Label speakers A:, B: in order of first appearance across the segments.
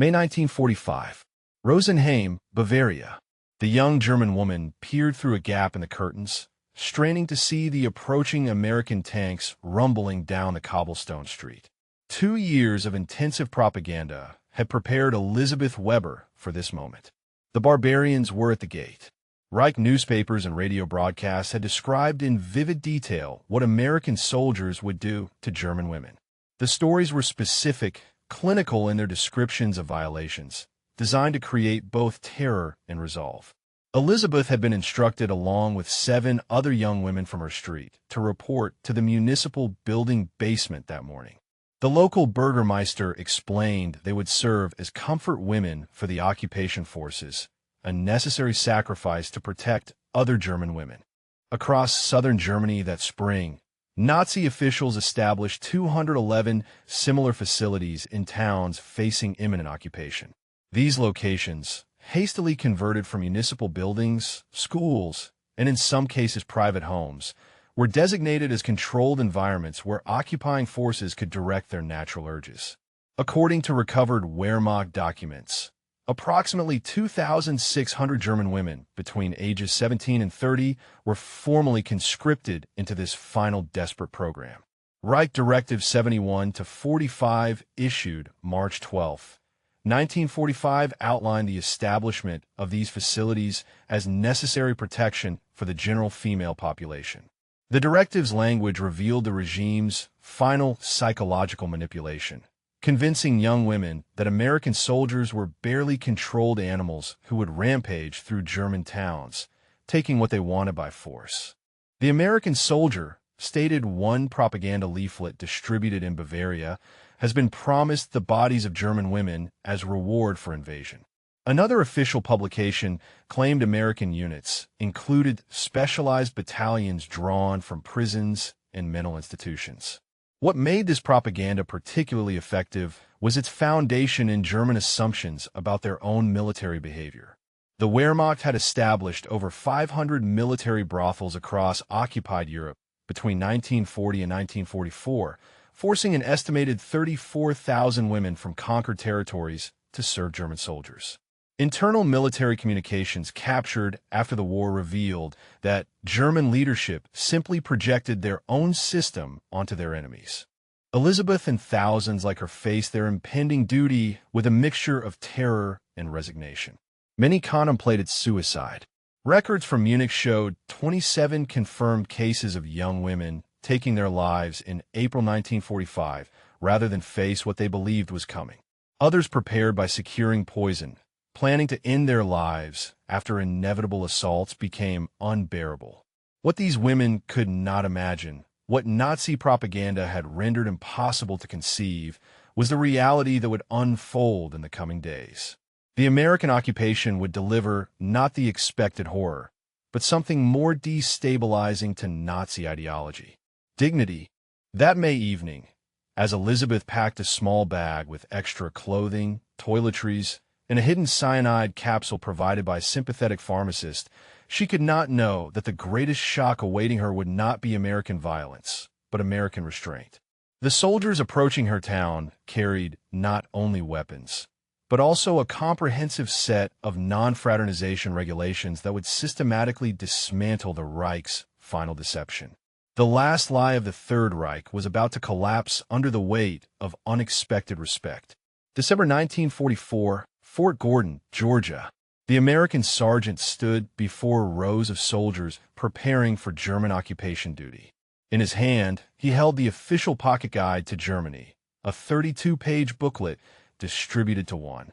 A: May 1945. Rosenheim, Bavaria. The young German woman peered through a gap in the curtains, straining to see the approaching American tanks rumbling down the cobblestone street. 2 years of intensive propaganda had prepared Elizabeth Weber for this moment. The barbarians were at the gate. Reich newspapers and radio broadcasts had described in vivid detail what American soldiers would do to German women. The stories were specific, clinical in their descriptions of violations, designed to create both terror and resolve. Elizabeth had been instructed, along with 7 other young women from her street, to report to the municipal building basement that morning. The local burgermeister explained they would serve as comfort women for the occupation forces, a necessary sacrifice to protect other German women. Across southern Germany that spring, Nazi officials established 211 similar facilities in towns facing imminent occupation. These locations, hastily converted from municipal buildings, schools, and in some cases private homes, were designated as controlled environments where occupying forces could direct their natural urges. According to recovered Wehrmacht documents, approximately 2,600 German women between ages 17 and 30 were formally conscripted into this final desperate program. Reich Directive 71-45, issued March 12, 1945, outlined the establishment of these facilities as necessary protection for the general female population. The directive's language revealed the regime's final psychological manipulation, convincing young women that American soldiers were barely controlled animals who would rampage through German towns, taking what they wanted by force. The American soldier, stated one propaganda leaflet distributed in Bavaria, has been promised the bodies of German women as reward for invasion. Another official publication claimed American units included specialized battalions drawn from prisons and mental institutions. What made this propaganda particularly effective was its foundation in German assumptions about their own military behavior. The Wehrmacht had established over 500 military brothels across occupied Europe between 1940 and 1944, forcing an estimated 34,000 women from conquered territories to serve German soldiers. Internal military communications captured after the war revealed that German leadership simply projected their own system onto their enemies. Elizabeth and thousands like her faced their impending duty with a mixture of terror and resignation. Many contemplated suicide. Records from Munich showed 27 confirmed cases of young women taking their lives in April 1945 rather than face what they believed was coming. Others prepared by securing poison, planning to end their lives after inevitable assaults became unbearable. What these women could not imagine, what Nazi propaganda had rendered impossible to conceive, was the reality that would unfold in the coming days. The American occupation would deliver not the expected horror, but something more destabilizing to Nazi ideology: dignity. That May evening, as Elizabeth packed a small bag with extra clothing, toiletries, and a hidden cyanide capsule provided by a sympathetic pharmacist, she could not know that the greatest shock awaiting her would not be American violence, but American restraint. The soldiers approaching her town carried not only weapons, but also a comprehensive set of non-fraternization regulations that would systematically dismantle the Reich's final deception. The last lie of the Third Reich was about to collapse under the weight of unexpected respect. December 1944, Fort Gordon, Georgia. The American sergeant stood before rows of soldiers preparing for German occupation duty. In his hand, he held the official pocket guide to Germany, a 32-page booklet distributed to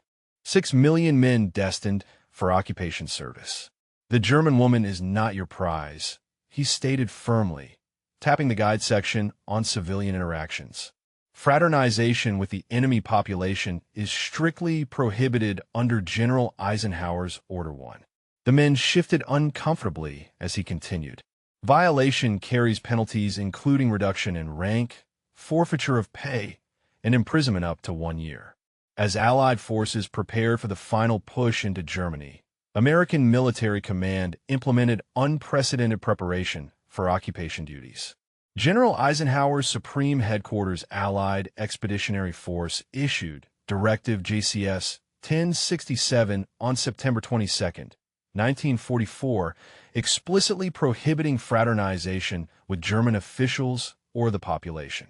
A: 6 million men destined for occupation service. The German woman is not your prize, he stated firmly, tapping the guide section on civilian interactions. Fraternization with the enemy population is strictly prohibited under General Eisenhower's Order 1. The men shifted uncomfortably as he continued. Violation carries penalties including reduction in rank, forfeiture of pay, and imprisonment up to 1 year. As Allied forces prepared for the final push into Germany, American military command implemented unprecedented preparation for occupation duties. General Eisenhower's Supreme Headquarters Allied Expeditionary Force issued Directive JCS 1067 on September 22, 1944, explicitly prohibiting fraternization with German officials or the population.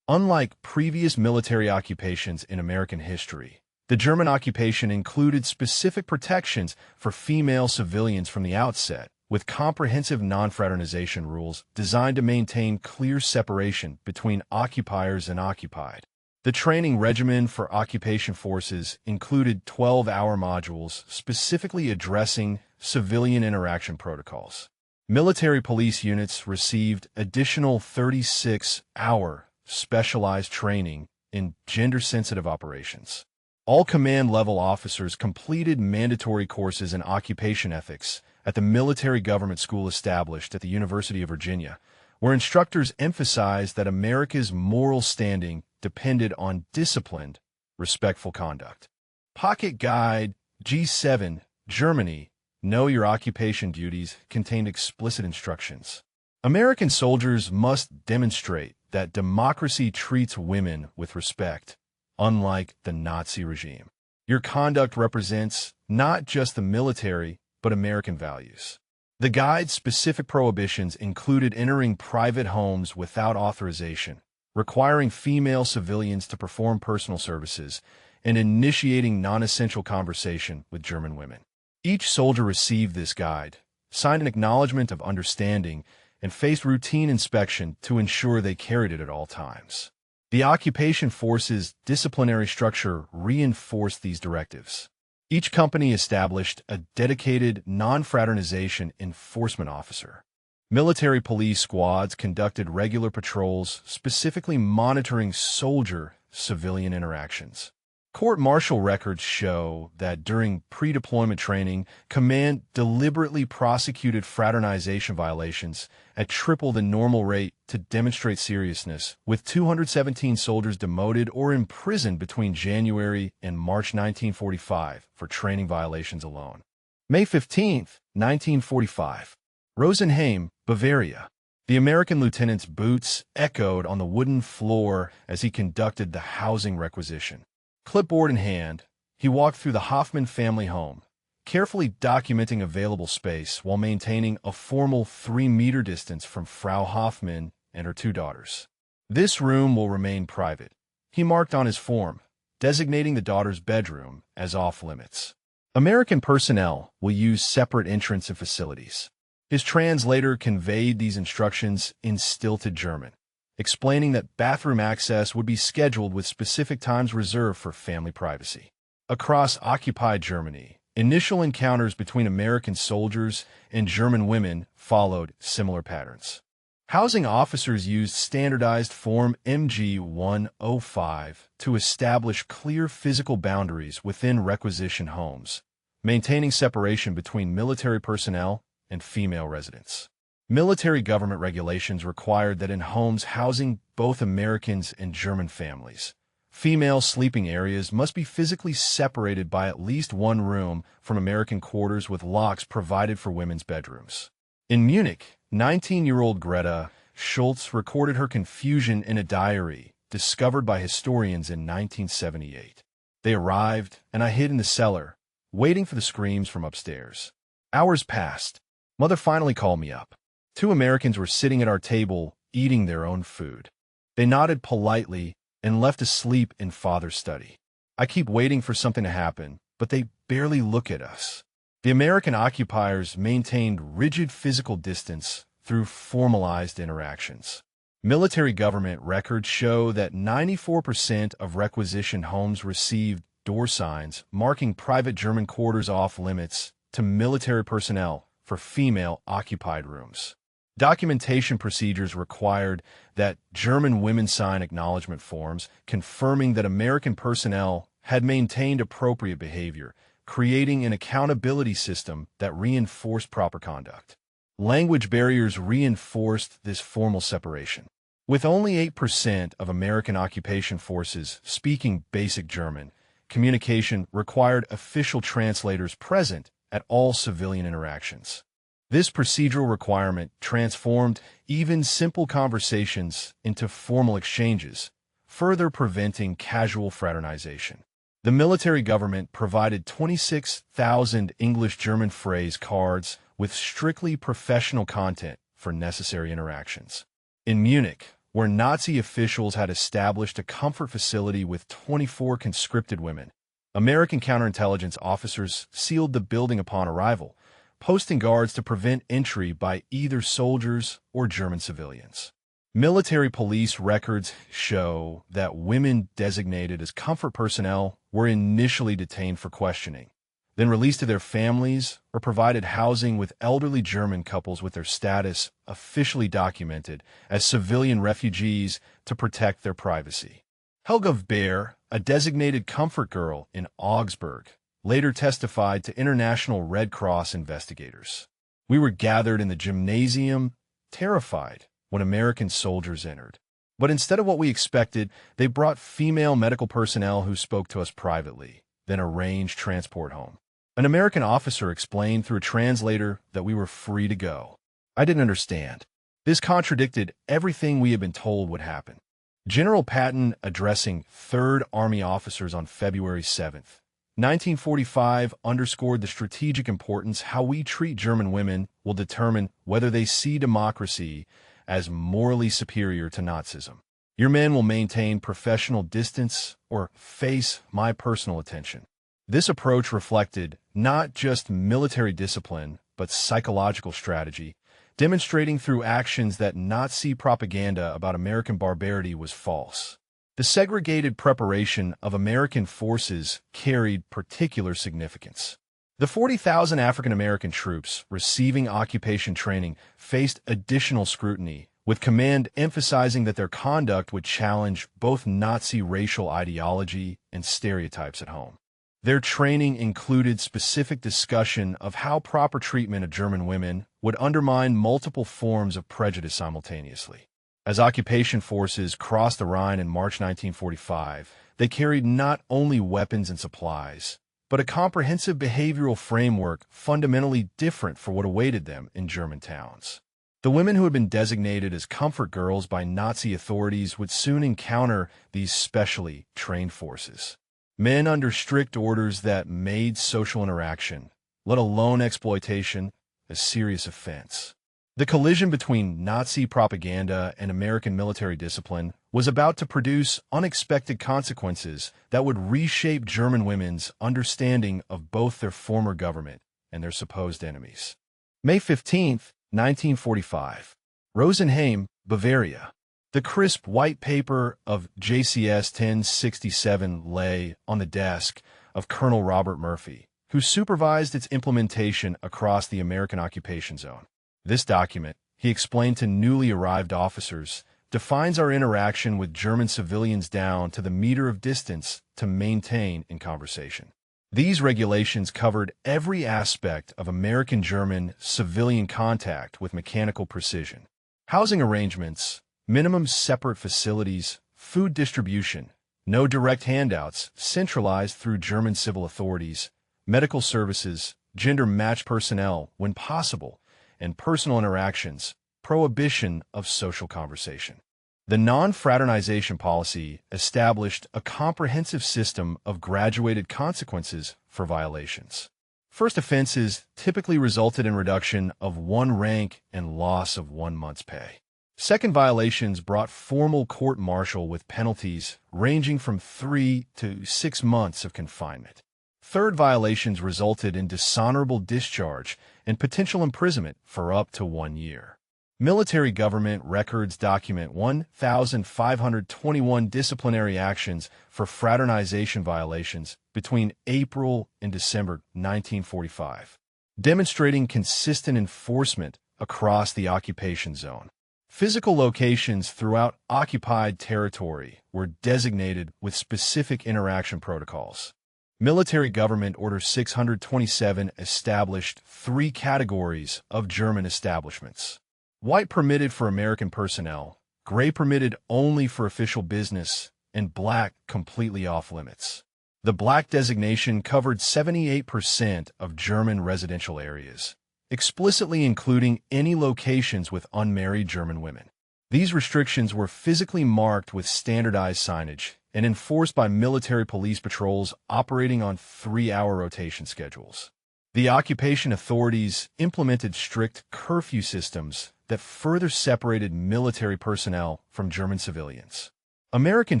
A: Unlike previous military occupations in American history, the German occupation included specific protections for female civilians from the outset, with comprehensive non-fraternization rules designed to maintain clear separation between occupiers and occupied. The training regimen for occupation forces included 12-hour modules specifically addressing civilian interaction protocols. Military police units received additional 36-hour specialized training in gender-sensitive operations. All command-level officers completed mandatory courses in occupation ethics at the military government school established at the University of Virginia, where instructors emphasized that America's moral standing depended on disciplined, respectful conduct. Pocket Guide G7, Germany, Know Your Occupation Duties contained explicit instructions. American soldiers must demonstrate that democracy treats women with respect, unlike the Nazi regime. Your conduct represents not just the military, but American values. The guide's specific prohibitions included entering private homes without authorization, requiring female civilians to perform personal services, and initiating non-essential conversation with German women. Each soldier received this guide, signed an acknowledgement of understanding, and faced routine inspection to ensure they carried it at all times. The occupation force's disciplinary structure reinforced these directives. Each company established a dedicated non-fraternization enforcement officer. Military police squads conducted regular patrols, specifically monitoring soldier-civilian interactions. Court-martial records show that during pre-deployment training, command deliberately prosecuted fraternization violations at triple the normal rate to demonstrate seriousness, with 217 soldiers demoted or imprisoned between January and March 1945 for training violations alone. May 15, 1945. Rosenheim, Bavaria. The American lieutenant's boots echoed on the wooden floor as he conducted the housing requisition. Clipboard in hand, he walked through the Hoffman family home, carefully documenting available space while maintaining a formal 3-meter distance from Frau Hoffman and her 2 daughters. This room will remain private, he marked on his form, designating the daughter's bedroom as off-limits. American personnel will use separate entrance and facilities. His translator conveyed these instructions in stilted German, explaining that bathroom access would be scheduled with specific times reserved for family privacy. Across occupied Germany, initial encounters between American soldiers and German women followed similar patterns. Housing officers used standardized Form MG-105 to establish clear physical boundaries within requisition homes, maintaining separation between military personnel and female residents. Military government regulations required that in homes housing both Americans and German families, female sleeping areas must be physically separated by at least one room from American quarters with locks provided for women's bedrooms. In Munich, 19-year-old Greta Schultz recorded her confusion in a diary discovered by historians in 1978. They arrived, and I hid in the cellar, waiting for the screams from upstairs. Hours passed. Mother finally called me up. 2 Americans were sitting at our table, eating their own food. They nodded politely and left asleep in Father's study. I keep waiting for something to happen, but they barely look at us. The American occupiers maintained rigid physical distance through formalized interactions. Military government records show that 94% of requisition homes received door signs marking private German quarters off-limits to military personnel for female occupied rooms. Documentation procedures required that German women sign acknowledgement forms confirming that American personnel had maintained appropriate behavior, creating an accountability system that reinforced proper conduct. Language barriers reinforced this formal separation. With only 8% of American occupation forces speaking basic German, communication required official translators present at all civilian interactions. This procedural requirement transformed even simple conversations into formal exchanges, further preventing casual fraternization. The military government provided 26,000 English-German phrase cards with strictly professional content for necessary interactions. In Munich, where Nazi officials had established a comfort facility with 24 conscripted women, American counterintelligence officers sealed the building upon arrival, posting guards to prevent entry by either soldiers or German civilians. Military police records show that women designated as comfort personnel were initially detained for questioning, then released to their families or provided housing with elderly German couples with their status officially documented as civilian refugees to protect their privacy. Helga Beer, a designated comfort girl in Augsburg, later testified to International Red Cross investigators. We were gathered in the gymnasium, terrified, when American soldiers entered. But instead of what we expected, they brought female medical personnel who spoke to us privately, then arranged transport home. An American officer explained through a translator that we were free to go. I didn't understand. This contradicted everything we had been told would happen. General Patton, addressing 3rd Army officers on February 7th, 1945, underscored the strategic importance how we treat German women will determine whether they see democracy as morally superior to Nazism. Your men will maintain professional distance or face my personal attention. This approach reflected not just military discipline, but psychological strategy, demonstrating through actions that Nazi propaganda about American barbarity was false. The segregated preparation of American forces carried particular significance. The 40,000 African-American troops receiving occupation training faced additional scrutiny, with command emphasizing that their conduct would challenge both Nazi racial ideology and stereotypes at home. Their training included specific discussion of how proper treatment of German women would undermine multiple forms of prejudice simultaneously. As occupation forces crossed the Rhine in March 1945, they carried not only weapons and supplies, but a comprehensive behavioral framework fundamentally different for what awaited them in German towns. The women who had been designated as comfort girls by Nazi authorities would soon encounter these specially trained forces. Men under strict orders that made social interaction, let alone exploitation, a serious offense. The collision between Nazi propaganda and American military discipline was about to produce unexpected consequences that would reshape German women's understanding of both their former government and their supposed enemies. May 15, 1945. Rosenheim, Bavaria. The crisp white paper of JCS 1067 lay on the desk of Colonel Robert Murphy, who supervised its implementation across the American occupation zone. This document, he explained to newly arrived officers, defines our interaction with German civilians down to the meter of distance to maintain in conversation. These regulations covered every aspect of American-German civilian contact with mechanical precision. Housing arrangements, minimum separate facilities, food distribution, no direct handouts centralized through German civil authorities, medical services, gender-matched personnel when possible, and personal interactions, prohibition of social conversation. The non-fraternization policy established a comprehensive system of graduated consequences for violations. First offenses typically resulted in reduction of 1 rank and loss of 1 month's pay. Second violations brought formal court-martial with penalties ranging from 3 to 6 months of confinement. Third violations resulted in dishonorable discharge and potential imprisonment for up to 1 year. Military government records document 1,521 disciplinary actions for fraternization violations between April and December 1945, demonstrating consistent enforcement across the occupation zone. Physical locations throughout occupied territory were designated with specific interaction protocols. Military Government Order 627 established 3 categories of German establishments. White permitted for American personnel, gray permitted only for official business, and black completely off limits. The black designation covered 78% of German residential areas, explicitly including any locations with unmarried German women. These restrictions were physically marked with standardized signage, and enforced by military police patrols operating on 3-hour rotation schedules. The occupation authorities implemented strict curfew systems that further separated military personnel from German civilians. American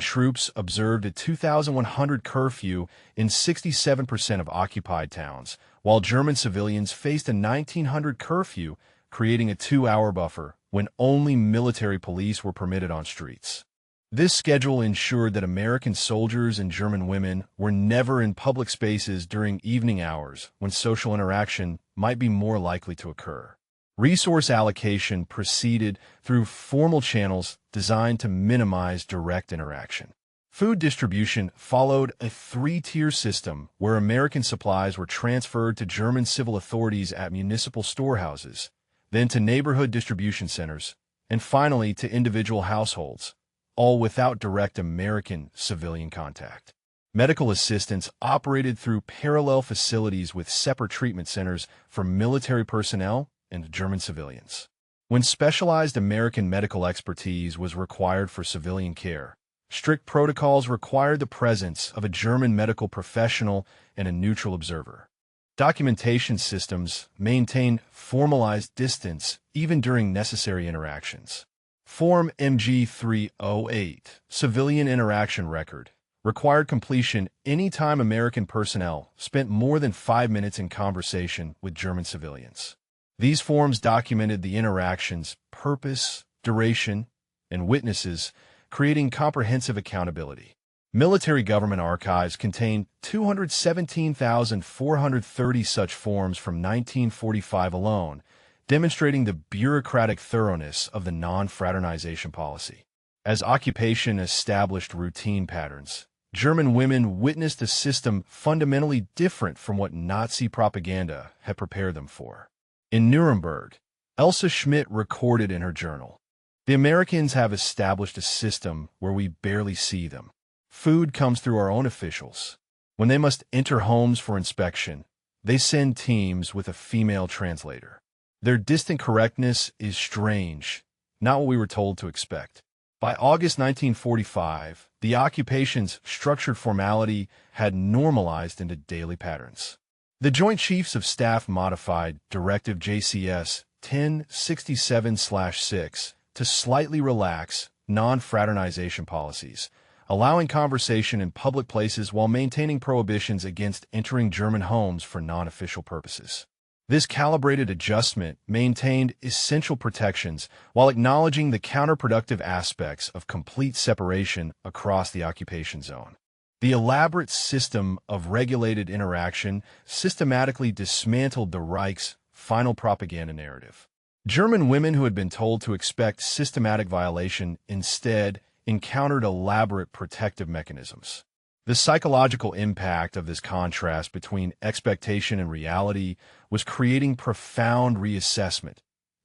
A: troops observed a 2,100 curfew in 67% of occupied towns, while German civilians faced a 1,900 curfew, creating a 2-hour buffer when only military police were permitted on streets. This schedule ensured that American soldiers and German women were never in public spaces during evening hours when social interaction might be more likely to occur. Resource allocation proceeded through formal channels designed to minimize direct interaction. Food distribution followed a 3-tier system where American supplies were transferred to German civil authorities at municipal storehouses, then to neighborhood distribution centers, and finally to individual households, all without direct American civilian contact. Medical assistance operated through parallel facilities with separate treatment centers for military personnel and German civilians. When specialized American medical expertise was required for civilian care, strict protocols required the presence of a German medical professional and a neutral observer. Documentation systems maintained formalized distance even during necessary interactions. Form MG-308, Civilian Interaction Record, required completion anytime American personnel spent more than 5 minutes in conversation with German civilians. These forms documented the interaction's purpose, duration, and witnesses, creating comprehensive accountability. Military government archives contain 217,430 such forms from 1945 alone, demonstrating the bureaucratic thoroughness of the non-fraternization policy. As occupation established routine patterns, German women witnessed a system fundamentally different from what Nazi propaganda had prepared them for. In Nuremberg, Elsa Schmidt recorded in her journal, "The Americans have established a system where we barely see them. Food comes through our own officials. When they must enter homes for inspection, they send teams with a female translator. Their distant correctness is strange, not what we were told to expect." By August 1945, the occupation's structured formality had normalized into daily patterns. The Joint Chiefs of Staff modified Directive JCS 1067/6 to slightly relax non-fraternization policies, allowing conversation in public places while maintaining prohibitions against entering German homes for non-official purposes. This calibrated adjustment maintained essential protections while acknowledging the counterproductive aspects of complete separation across the occupation zone. The elaborate system of regulated interaction systematically dismantled the Reich's final propaganda narrative. German women who had been told to expect systematic violation instead encountered elaborate protective mechanisms. The psychological impact of this contrast between expectation and reality was creating profound reassessment,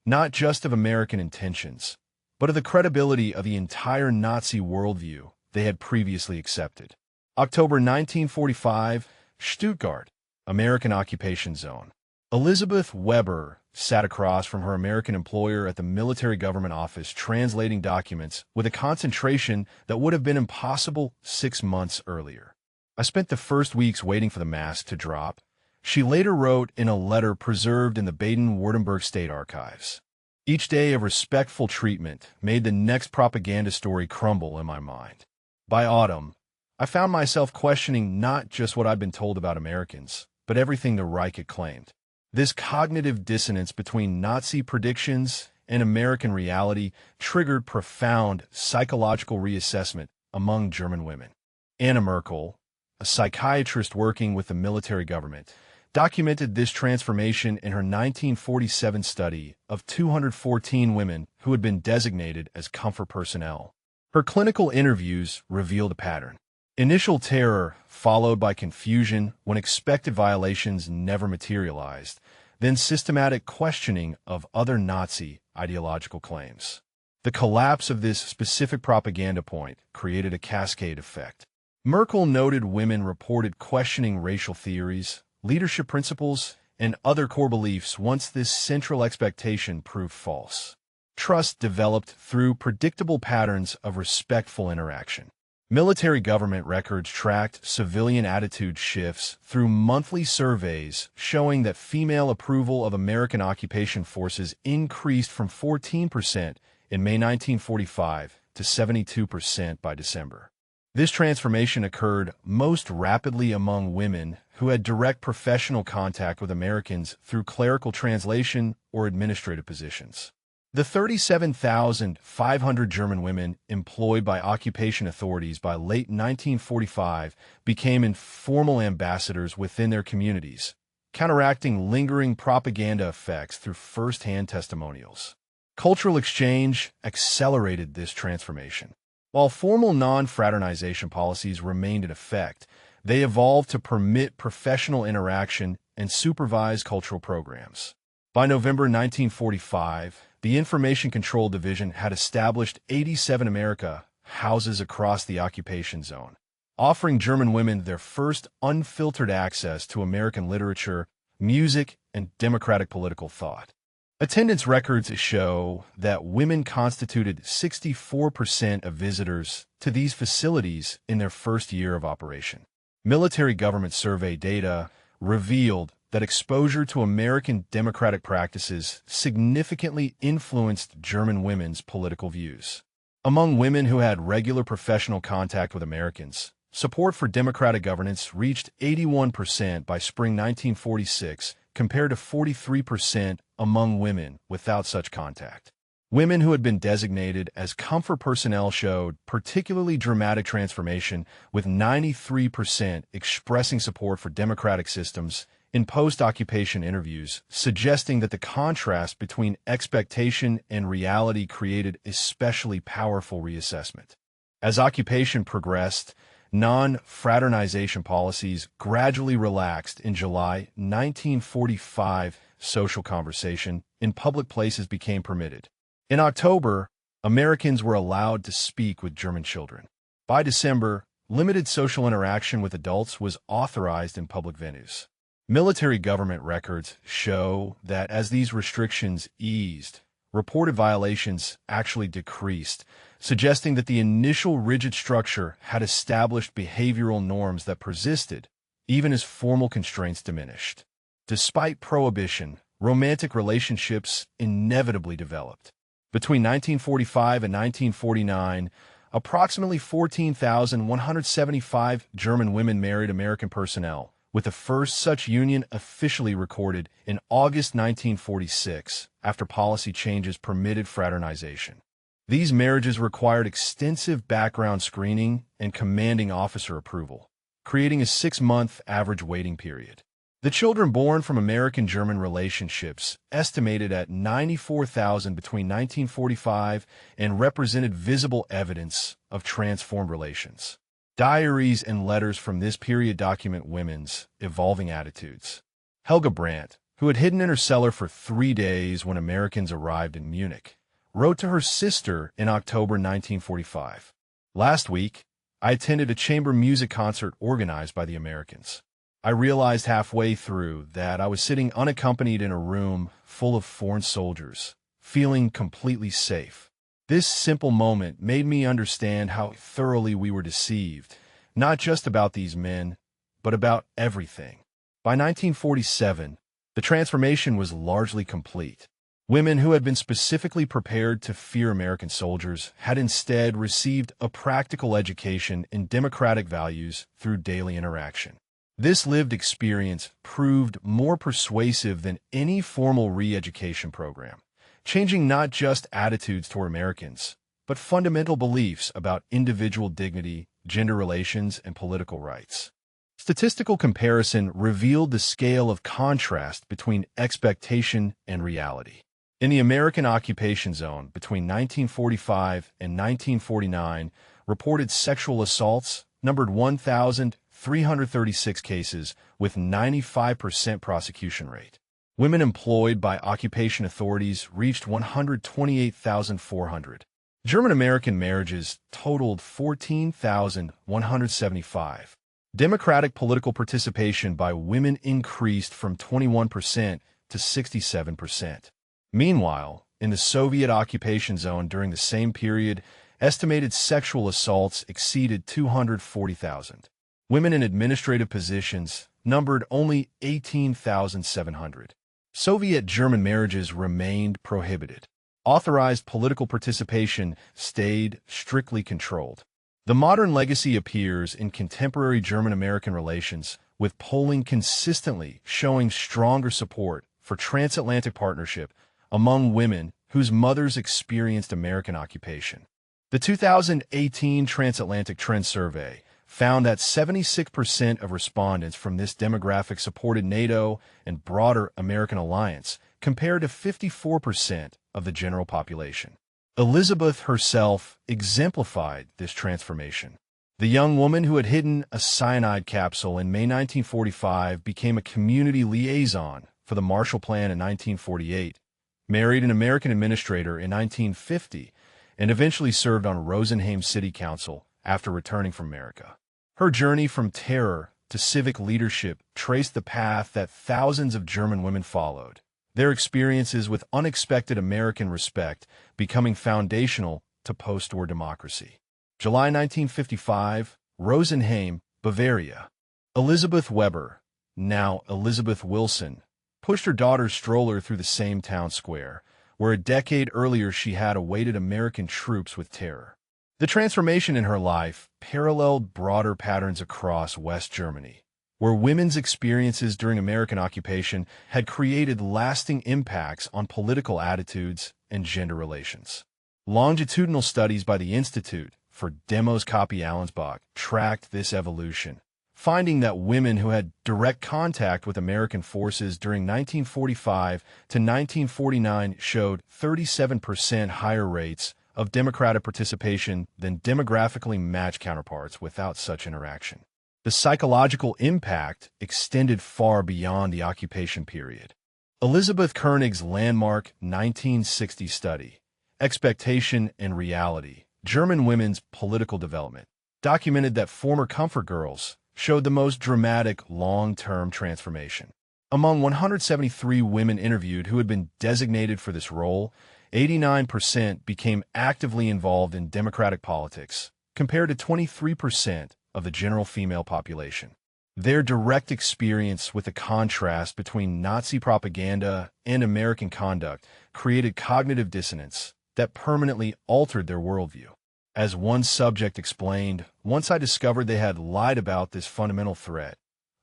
A: not just of American intentions, but of the credibility of the entire Nazi worldview they had previously accepted. October 1945, Stuttgart, American occupation zone. Elizabeth Weber sat across from her American employer at the military government office translating documents with a concentration that would have been impossible 6 months earlier. "I spent the first weeks waiting for the mask to drop," she later wrote in a letter preserved in the Baden-Württemberg State Archives. "Each day of respectful treatment made the next propaganda story crumble in my mind. By autumn, I found myself questioning not just what I'd been told about Americans, but everything the Reich had claimed." This cognitive dissonance between Nazi predictions and American reality triggered profound psychological reassessment among German women. Anna Merkel, a psychiatrist working with the military government, documented this transformation in her 1947 study of 214 women who had been designated as comfort personnel. Her clinical interviews revealed a pattern. Initial terror, followed by confusion when expected violations never materialized, then systematic questioning of other Nazi ideological claims. The collapse of this specific propaganda point created a cascade effect. Merkel noted women reported questioning racial theories, leadership principles, and other core beliefs once this central expectation proved false. Trust developed through predictable patterns of respectful interaction. Military government records tracked civilian attitude shifts through monthly surveys showing that female approval of American occupation forces increased from 14% in May 1945 to 72% by December. This transformation occurred most rapidly among women who had direct professional contact with Americans through clerical translation or administrative positions. The 37,500 German women employed by occupation authorities by late 1945 became informal ambassadors within their communities, counteracting lingering propaganda effects through first-hand testimonials. Cultural exchange accelerated this transformation. While formal non-fraternization policies remained in effect, they evolved to permit professional interaction and supervise cultural programs. By November 1945, the Information Control Division had established 87 America houses across the occupation zone, offering German women their first unfiltered access to American literature, music, and democratic political thought. Attendance records show that women constituted 64% of visitors to these facilities in their first year of operation. Military government survey data revealed that exposure to American democratic practices significantly influenced German women's political views. Among women who had regular professional contact with Americans, support for democratic governance reached 81% by spring 1946, compared to 43% among women without such contact. Women who had been designated as comfort personnel showed particularly dramatic transformation, with 93% expressing support for democratic systems in post-occupation interviews, suggesting that the contrast between expectation and reality created especially powerful reassessment. As occupation progressed, non-fraternization policies gradually relaxed. In July 1945, social conversation in public places became permitted. In October, Americans were allowed to speak with German children. By December, limited social interaction with adults was authorized in public venues. Military government records show that as these restrictions eased, reported violations actually decreased, suggesting that the initial rigid structure had established behavioral norms that persisted, even as formal constraints diminished. Despite prohibition, romantic relationships inevitably developed. Between 1945 and 1949, approximately 14,175 German women married American personnel, with the first such union officially recorded in August 1946, after policy changes permitted fraternization. These marriages required extensive background screening and commanding officer approval, creating a 6-month average waiting period. The children born from American-German relationships, estimated at 94,000 between 1945, and represented visible evidence of transformed relations. Diaries and letters from this period document women's evolving attitudes. Helga Brandt, who had hidden in her cellar for 3 days when Americans arrived in Munich, wrote to her sister in October 1945. "Last week, I attended a chamber music concert organized by the Americans. I realized halfway through that I was sitting unaccompanied in a room full of foreign soldiers, feeling completely safe. This simple moment made me understand how thoroughly we were deceived, not just about these men, but about everything." By 1947, the transformation was largely complete. Women who had been specifically prepared to fear American soldiers had instead received a practical education in democratic values through daily interaction. This lived experience proved more persuasive than any formal re-education program, changing not just attitudes toward Americans, but fundamental beliefs about individual dignity, gender relations, and political rights. Statistical comparison revealed the scale of contrast between expectation and reality. In the American occupation zone between 1945 and 1949, reported sexual assaults numbered 1,336 cases with 95% prosecution rate. Women employed by occupation authorities reached 128,400. German-American marriages totaled 14,175. Democratic political participation by women increased from 21% to 67%. Meanwhile, in the Soviet occupation zone during the same period, estimated sexual assaults exceeded 240,000. Women in administrative positions numbered only 18,700. Soviet German marriages remained prohibited. Authorized political participation stayed strictly controlled. The modern legacy appears in contemporary German-American relations, with polling consistently showing stronger support for transatlantic partnership among women whose mothers experienced American occupation. The 2018 Transatlantic Trend Survey found that 76% of respondents from this demographic supported NATO and broader American alliance, compared to 54% of the general population. Elizabeth herself exemplified this transformation. The young woman who had hidden a cyanide capsule in May 1945 became a community liaison for the Marshall Plan in 1948, married an American administrator in 1950, and eventually served on Rosenheim City Council after returning from America. Her journey from terror to civic leadership traced the path that thousands of German women followed, their experiences with unexpected American respect becoming foundational to post-war democracy. July 1955, Rosenheim, Bavaria. Elizabeth Weber, now Elizabeth Wilson, pushed her daughter's stroller through the same town square, where a decade earlier she had awaited American troops with terror. The transformation in her life paralleled broader patterns across West Germany, where women's experiences during American occupation had created lasting impacts on political attitudes and gender relations. Longitudinal studies by the Institute for Demoskopie Allensbach tracked this evolution, finding that women who had direct contact with American forces during 1945 to 1949 showed 37% higher rates of democratic participation than demographically matched counterparts without such interaction. The psychological impact extended far beyond the occupation period. Elizabeth Koenig's landmark 1960 study, Expectation and Reality, German Women's Political Development, documented that former comfort girls showed the most dramatic long-term transformation. Among 173 women interviewed who had been designated for this role, 89% became actively involved in democratic politics, compared to 23% of the general female population. Their direct experience with the contrast between Nazi propaganda and American conduct created cognitive dissonance that permanently altered their worldview. As one subject explained, once I discovered they had lied about this fundamental threat,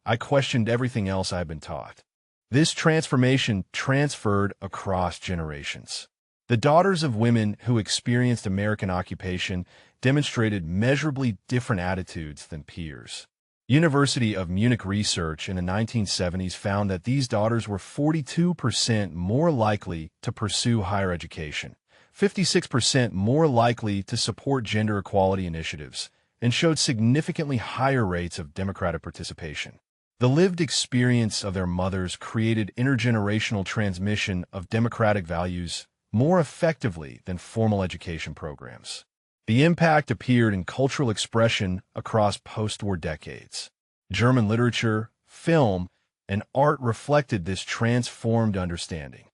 A: I questioned everything else I had been taught. This transformation transferred across generations. The daughters of women who experienced American occupation demonstrated measurably different attitudes than peers. University of Munich research in the 1970s found that these daughters were 42% more likely to pursue higher education, 56% more likely to support gender equality initiatives, and showed significantly higher rates of democratic participation. The lived experience of their mothers created intergenerational transmission of democratic values more effectively than formal education programs. The impact appeared in cultural expression across post-war decades. German literature, film, and art reflected this transformed understanding.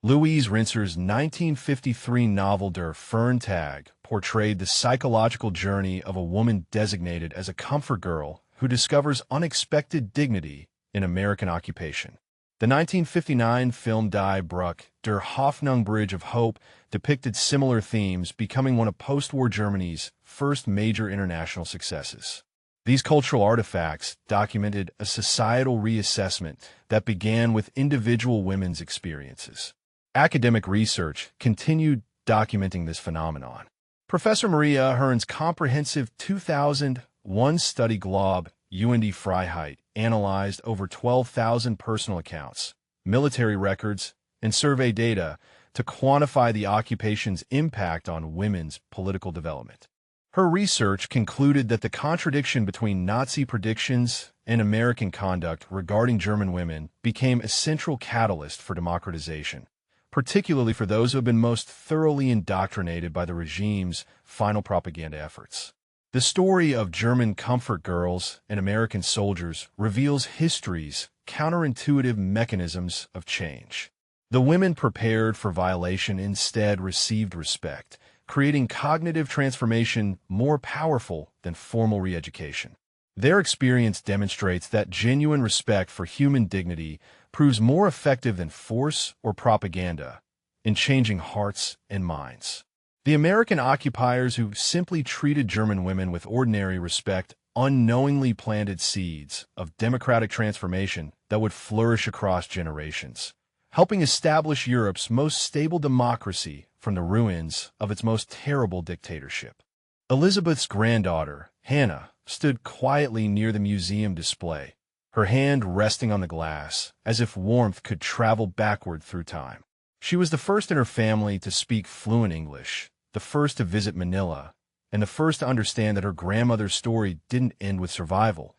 A: Louise Rinser's 1953 novel Der Ferntag portrayed the psychological journey of a woman designated as a comfort girl who discovers unexpected dignity in American occupation. The 1959 film Die Brücke, Der Hoffnung Bridge of Hope, depicted similar themes, becoming one of post-war Germany's first major international successes. These cultural artifacts documented a societal reassessment that began with individual women's experiences. Academic research continued documenting this phenomenon. Professor Maria Hearn's comprehensive 2001 study Globe und Freiheit analyzed over 12,000 personal accounts, military records, and survey data to quantify the occupation's impact on women's political development. Her research concluded that the contradiction between Nazi predictions and American conduct regarding German women became a central catalyst for democratization, particularly for those who have been most thoroughly indoctrinated by the regime's final propaganda efforts. The story of German comfort girls and American soldiers reveals history's counterintuitive mechanisms of change. The women prepared for violation instead received respect, creating cognitive transformation more powerful than formal re-education. Their experience demonstrates that genuine respect for human dignity proves more effective than force or propaganda in changing hearts and minds. The American occupiers who simply treated German women with ordinary respect unknowingly planted seeds of democratic transformation that would flourish across generations, helping establish Europe's most stable democracy from the ruins of its most terrible dictatorship. Elizabeth's granddaughter, Hannah, stood quietly near the museum display, her hand resting on the glass, as if warmth could travel backward through time. She was the first in her family to speak fluent English, the first to visit Manila, and the first to understand that her grandmother's story didn't end with survival,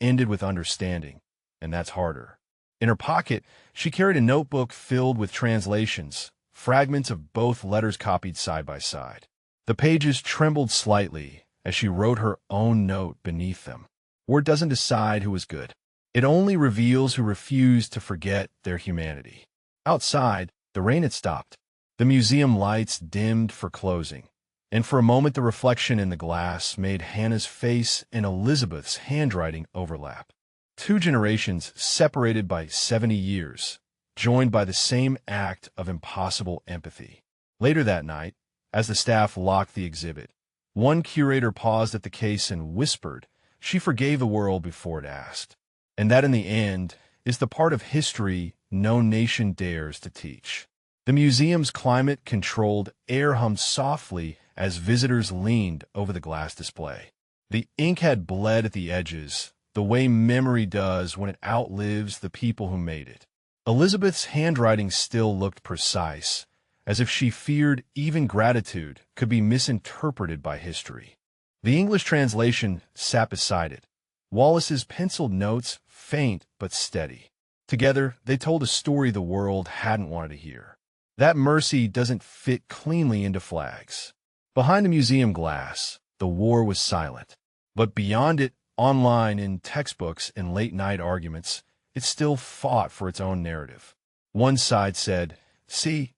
A: ended with understanding, and that's harder. In her pocket, she carried a notebook filled with translations, fragments of both letters copied side by side. The pages trembled slightly as she wrote her own note beneath them. War doesn't decide who is good. It only reveals who refuse to forget their humanity. Outside, the rain had stopped. The museum lights dimmed for closing, and for a moment the reflection in the glass made Hannah's face and Elizabeth's handwriting overlap. Two generations separated by 70 years, joined by the same act of impossible empathy. Later that night, as the staff locked the exhibit, one curator paused at the case and whispered, "She forgave the world before it asked." And that, in the end, is the part of history no nation dares to teach. The museum's climate-controlled air hummed softly as visitors leaned over the glass display. The ink had bled at the edges, the way memory does when it outlives the people who made it. Elizabeth's handwriting still looked precise, as if she feared even gratitude could be misinterpreted by history. The English translation sat beside it, Wallace's penciled notes faint but steady. Together, they told a story the world hadn't wanted to hear. That mercy doesn't fit cleanly into flags. Behind the museum glass, the war was silent. But beyond it, online, in textbooks and late-night arguments, it still fought for its own narrative. One side said, "See,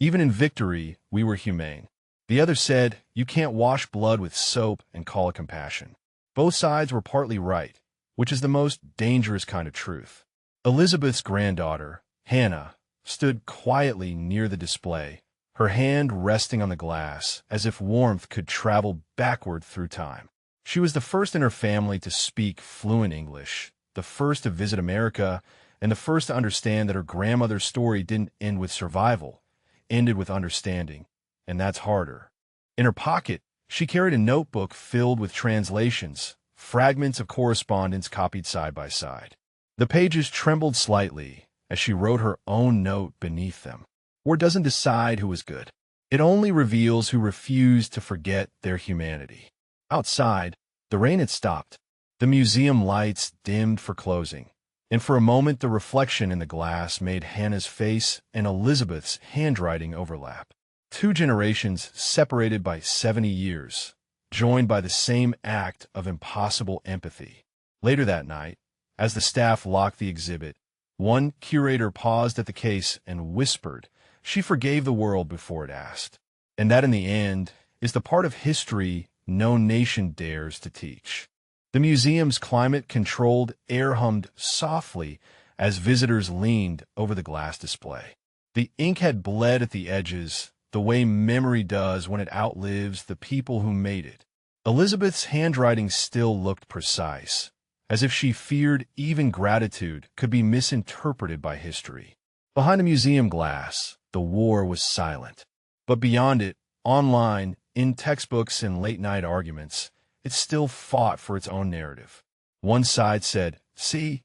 A: even in victory, we were humane." The other said, "You can't wash blood with soap and call it compassion." Both sides were partly right, which is the most dangerous kind of truth. Elizabeth's granddaughter, Hannah, stood quietly near the display, her hand resting on the glass as if warmth could travel backward through time. She was the first in her family to speak fluent English, the first to visit America, and the first to understand that her grandmother's story didn't end with survival, ended with understanding, and that's harder. In her pocket, she carried a notebook filled with translations, fragments of correspondence copied side by side. The pages trembled slightly as she wrote her own note beneath them. War doesn't decide who is good. It only reveals who refused to forget their humanity. Outside, the rain had stopped. The museum lights dimmed for closing, and for a moment the reflection in the glass made Hannah's face and Elizabeth's handwriting overlap. Two generations separated by 70 years, joined by the same act of impossible empathy. Later that night, as the staff locked the exhibit, one curator paused at the case and whispered, "She forgave the world before it asked." And that, in the end, is the part of history no nation dares to teach. The museum's climate-controlled air hummed softly as visitors leaned over the glass display. The ink had bled at the edges, the way memory does when it outlives the people who made it. Elizabeth's handwriting still looked precise, as if she feared even gratitude could be misinterpreted by history. Behind the museum glass, the war was silent. But beyond it, online, in textbooks and late-night arguments, it still fought for its own narrative. One side said, "See,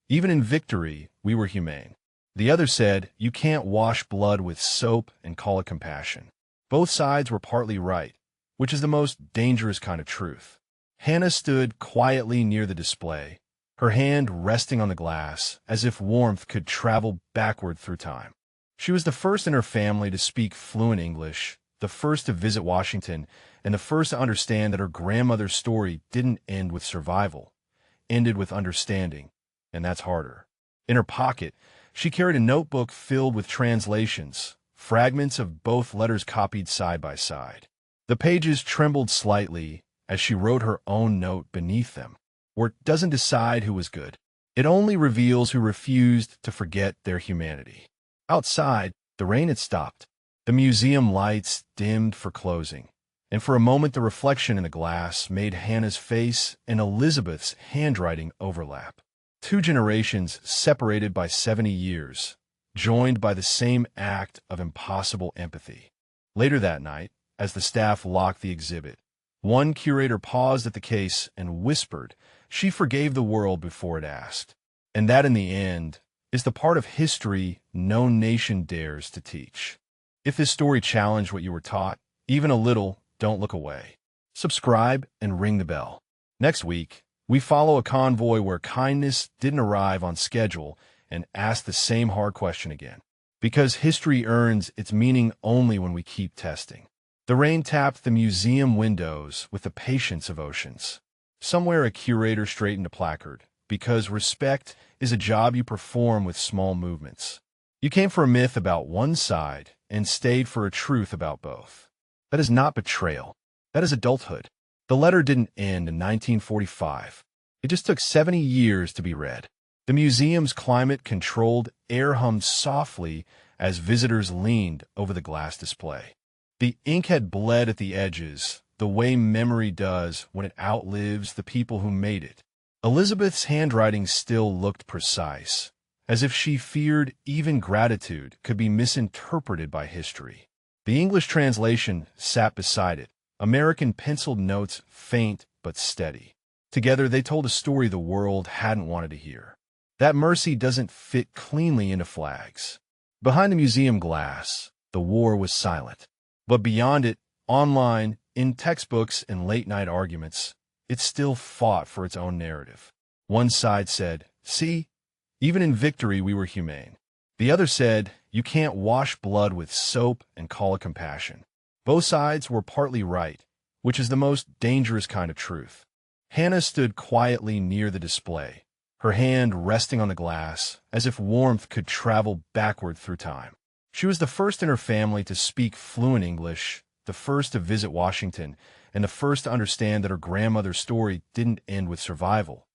A: even in victory, we were humane." The other said, "You can't wash blood with soap and call it compassion." Both sides were partly right, which is the most dangerous kind of truth. Hannah stood quietly near the display, her hand resting on the glass as if warmth could travel backward through time. She was the first in her family to speak fluent English, the first to visit Washington, and the first to understand that her grandmother's story didn't end with survival, ended with understanding, and that's harder. In her pocket, she carried a notebook filled with translations, fragments of both letters copied side by side. The pages trembled slightly as she wrote her own note beneath them. War doesn't decide who was good. It only reveals who refused to forget their humanity. Outside, the rain had stopped. The museum lights dimmed for closing, and for a moment the reflection in the glass made Hannah's face and Elizabeth's handwriting overlap. Two generations separated by 70 years, joined by the same act of impossible empathy. Later that night, as the staff locked the exhibit, one curator paused at the case and whispered she forgave the world before it asked. And that, in the end, is the part of history no nation dares to teach. If this story challenged what you were taught, even a little, don't look away. Subscribe and ring the bell. Next week, we follow a convoy where kindness didn't arrive on schedule and ask the same hard question again. Because history earns its meaning only when we keep testing. The rain tapped the museum windows with the patience of oceans. Somewhere a curator straightened a placard, because respect is a job you perform with small movements. You came for a myth about one side and stayed for a truth about both. That is not betrayal. That is adulthood. The letter didn't end in 1945. It just took 70 years to be read. The museum's climate-controlled air hummed softly as visitors leaned over the glass display. The ink had bled at the edges, the way memory does when it outlives the people who made it. Elizabeth's handwriting still looked precise, as if she feared even gratitude could be misinterpreted by history. The English translation sat beside it, American penciled notes faint but steady. Together they told a story the world hadn't wanted to hear. That mercy doesn't fit cleanly into flags. Behind the museum glass, the war was silent. But beyond it, online, in textbooks and late-night arguments, it still fought for its own narrative. One side said, "See, even in victory we were humane." The other said, "You can't wash blood with soap and call it compassion." Both sides were partly right, which is the most dangerous kind of truth. Hannah stood quietly near the display, her hand resting on the glass as if warmth could travel backward through time. She was the first in her family to speak fluent English, the first to visit Washington, and the first to understand that her grandmother's story didn't end with survival,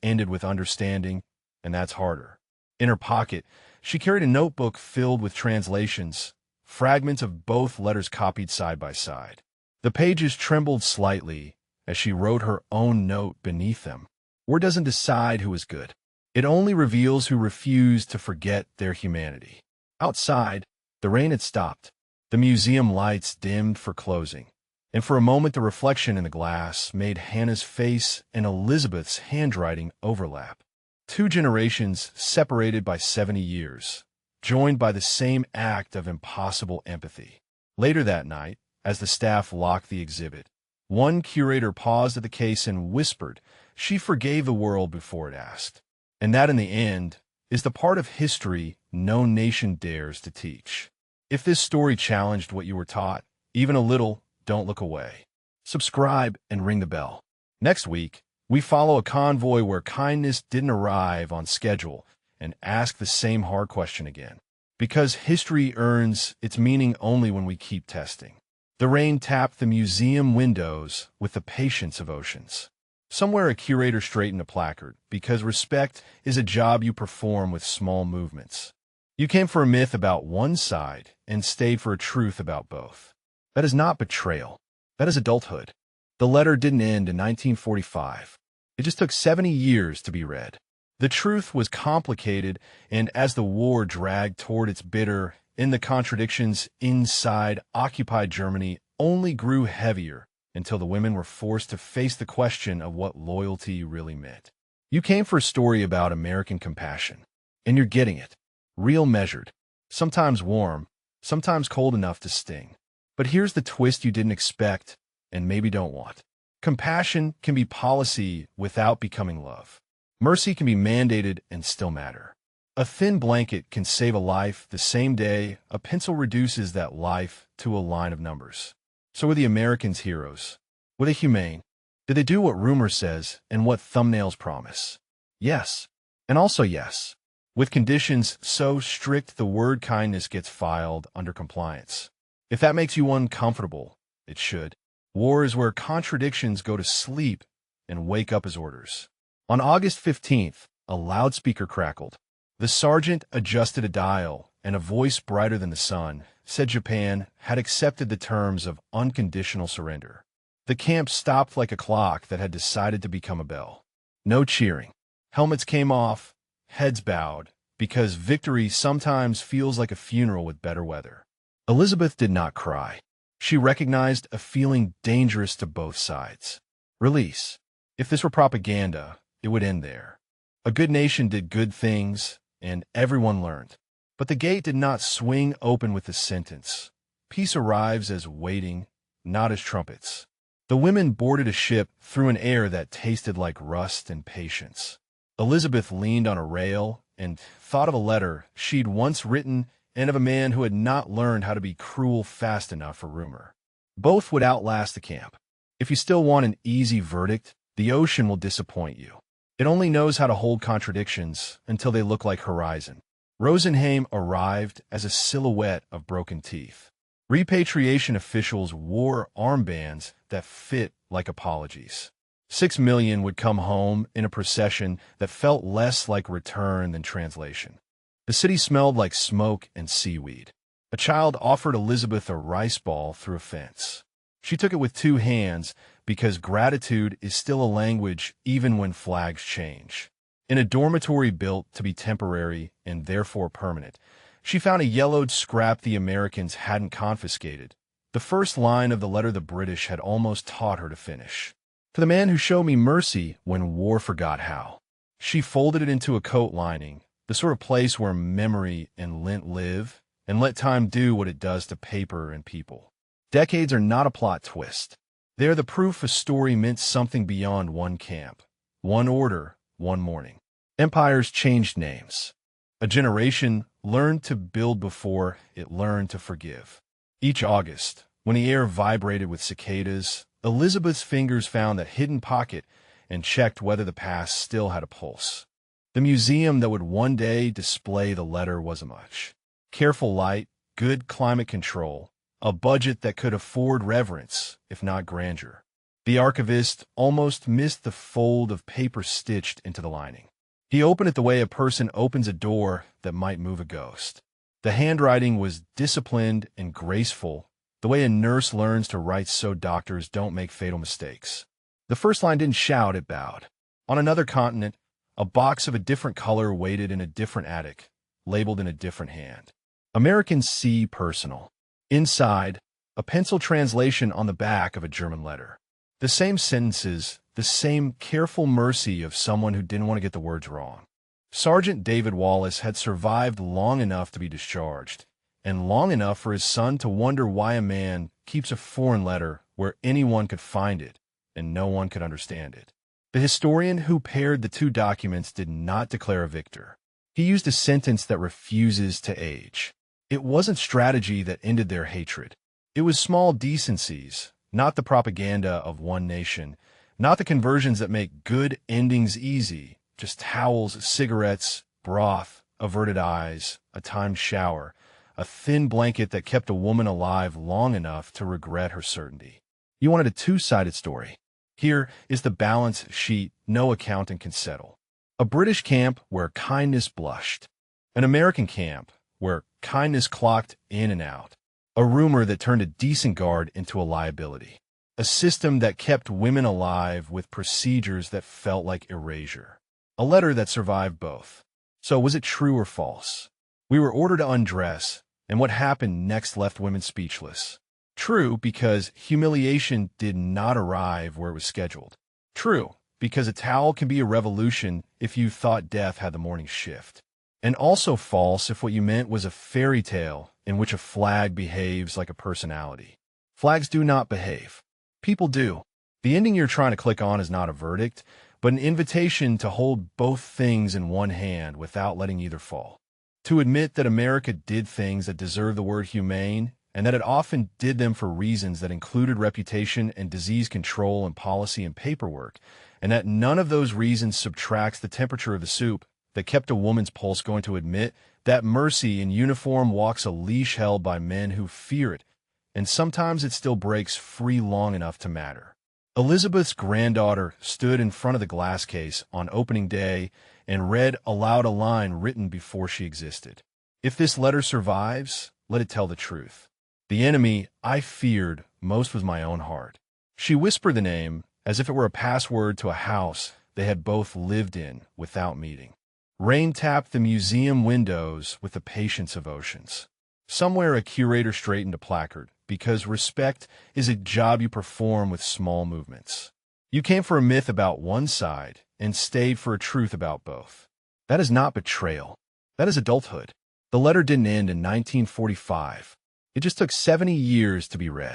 A: ended with understanding, and that's harder. In her pocket, she carried a notebook filled with translations, fragments of both letters copied side by side. The pages trembled slightly as she wrote her own note beneath them. War doesn't decide who is good. It only reveals who refused to forget their humanity. Outside, the rain had stopped. The museum lights dimmed for closing, and for a moment the reflection in the glass made Hannah's face and Elizabeth's handwriting overlap. Two generations separated by 70 years, joined by the same act of impossible empathy. Later that night, as the staff locked the exhibit, one curator paused at the case and whispered she forgave the world before it asked. And that, in the end, is the part of history no nation dares to teach. If this story challenged what you were taught, even a little, don't look away. Subscribe and ring the bell. Next week, we follow a convoy where kindness didn't arrive on schedule and ask the same hard question again. Because history earns its meaning only when we keep testing. The rain tapped the museum windows with the patience of oceans. Somewhere a curator straightened a placard, because respect is a job you perform with small movements. You came for a myth about one side and stayed for a truth about both. That is not betrayal. That is adulthood. The letter didn't end in 1945. It just took 70 years to be read. The truth was complicated, and as the war dragged toward its bitter end, the contradictions inside occupied Germany only grew heavier until the women were forced to face the question of what loyalty really meant. You came for a story about American compassion, and you're getting it. Real, measured, sometimes warm, sometimes cold enough to sting. But here's the twist you didn't expect and maybe don't want. Compassion can be policy without becoming love. Mercy can be mandated and still matter. A thin blanket can save a life the same day a pencil reduces that life to a line of numbers. So were the Americans heroes? Were they humane? Did they do what rumor says and what thumbnails promise? Yes, and also yes, with conditions so strict the word kindness gets filed under compliance. If that makes you uncomfortable, it should. War is where contradictions go to sleep and wake up as orders. On August 15th, a loudspeaker crackled. The sergeant adjusted a dial, and a voice brighter than the sun said Japan had accepted the terms of unconditional surrender. The camp stopped like a clock that had decided to become a bell. No cheering. Helmets came off, heads bowed, because victory sometimes feels like a funeral with better weather. Elizabeth did not cry. She recognized a feeling dangerous to both sides. Release. If this were propaganda, it would end there. A good nation did good things, and everyone learned. But the gate did not swing open with the sentence. Peace arrives as waiting, not as trumpets. The women boarded a ship through an air that tasted like rust and patience. Elizabeth leaned on a rail and thought of a letter she'd once written and of a man who had not learned how to be cruel fast enough for rumor. Both would outlast the camp. If you still want an easy verdict, the ocean will disappoint you. It only knows how to hold contradictions until they look like horizon. Rosenheim arrived as a silhouette of broken teeth. Repatriation officials wore armbands that fit like apologies. 6 million would come home in a procession that felt less like return than translation. The city smelled like smoke and seaweed. A child offered Elizabeth a rice ball through a fence. She took it with 2 hands because gratitude is still a language even when flags change. In a dormitory built to be temporary and therefore permanent, she found a yellowed scrap the Americans hadn't confiscated. The first line of the letter the British had almost taught her to finish. To the man who showed me mercy when war forgot how. She folded it into a coat lining, the sort of place where memory and lint live, and let time do what it does to paper and people. Decades are not a plot twist. They are the proof a story meant something beyond one camp, one order, one morning. Empires changed names. A generation learned to build before it learned to forgive. Each August, when the air vibrated with cicadas, Elizabeth's fingers found that hidden pocket and checked whether the past still had a pulse. The museum that would one day display the letter wasn't much. Careful light, good climate control, a budget that could afford reverence, if not grandeur. The archivist almost missed the fold of paper stitched into the lining. He opened it the way a person opens a door that might move a ghost. The handwriting was disciplined and graceful, the way a nurse learns to write so doctors don't make fatal mistakes. The first line didn't shout, it bowed. On another continent, a box of a different color waited in a different attic, labeled in a different hand. American C. Personal. Inside, a pencil translation on the back of a German letter. The same sentences, the same careful mercy of someone who didn't want to get the words wrong. Sergeant David Wallace had survived long enough to be discharged, and long enough for his son to wonder why a man keeps a foreign letter where anyone could find it and no one could understand it. The historian who paired the 2 documents did not declare a victor. He used a sentence that refuses to age. It wasn't strategy that ended their hatred. It was small decencies, not the propaganda of one nation, not the conversions that make good endings easy, just towels, cigarettes, broth, averted eyes, a timed shower, a thin blanket that kept a woman alive long enough to regret her certainty. You wanted a 2-sided story. Here is the balance sheet no accountant can settle. A British camp where kindness blushed. An American camp where kindness clocked in and out. A rumor that turned a decent guard into a liability. A system that kept women alive with procedures that felt like erasure. A letter that survived both. So was it true or false? We were ordered to undress, and what happened next left women speechless. True, because humiliation did not arrive where it was scheduled. True, because a towel can be a revolution if you thought death had the morning shift. And also false if what you meant was a fairy tale in which a flag behaves like a personality. Flags do not behave. People do. The ending you're trying to click on is not a verdict, but an invitation to hold both things in one hand without letting either fall. To admit that America did things that deserve the word humane, and that it often did them for reasons that included reputation and disease control and policy and paperwork, and that none of those reasons subtracts the temperature of the soup that kept a woman's pulse going. To admit that mercy in uniform walks a leash held by men who fear it, and sometimes it still breaks free long enough to matter. Elizabeth's granddaughter stood in front of the glass case on opening day and read aloud a line written before she existed. "If this letter survives, let it tell the truth. The enemy I feared most was my own heart." She whispered the name as if it were a password to a house they had both lived in without meeting. Rain tapped the museum windows with the patience of oceans. Somewhere a curator straightened a placard, because respect is a job you perform with small movements. You came for a myth about one side and stayed for a truth about both. That is not betrayal. That is adulthood. The letter didn't end in 1945. It just took 70 years to be read.